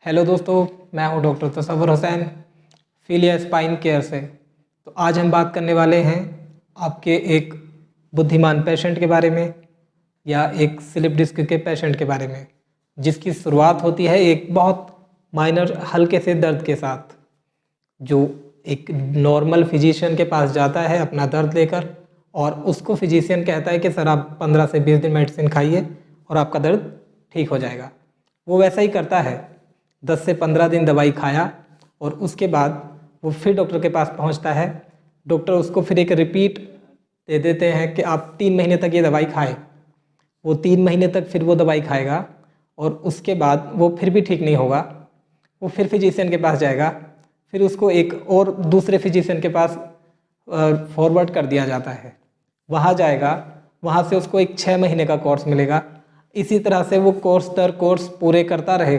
Hello दोस्तों, मैं हूं doctor Tasavvur Hussain, Philia spine care से। तो आज हम बात करने वाले हैं आपके एक बुद्धिमान पेशेंट के बारे में या एक स्लिप डिस्क के पेशेंट के बारे में, जिसकी शुरुआत होती है एक बहुत माइनर हल्के से दर्द के साथ, जो एक नॉर्मल फिजिशियन के पास जाता है अपना दर्द लेकर, और उसको फिजिशियन कहता है कि सर आप 15 से 20 दिन मेडिसिन खाइए और आपका दर्द ठीक हो जाएगा। वो वैसा ही करता है, 10 से 15 दिन दवाई खाया और उसके बाद वो फिर डॉक्टर के पास पहुंचता है। डॉक्टर उसको फिर एक रिपीट दे देते हैं कि आप 3 महीने तक ये दवाई खाएं। वो 3 महीने तक फिर वो दवाई खाएगा और उसके बाद वो फिर भी ठीक नहीं होगा। वो फिर फिजिशियन के पास जाएगा, फिर उसको एक और दूसरे फिजिशियन के पास फॉरवर्ड कर दिया जाता है। वहाँ जाएगा, वहाँ से उसको एक 6 महीने का कोर्स मिलेगा। इसी तरह से वो कोर्स दर कोर्स पूरे करता रहेगा।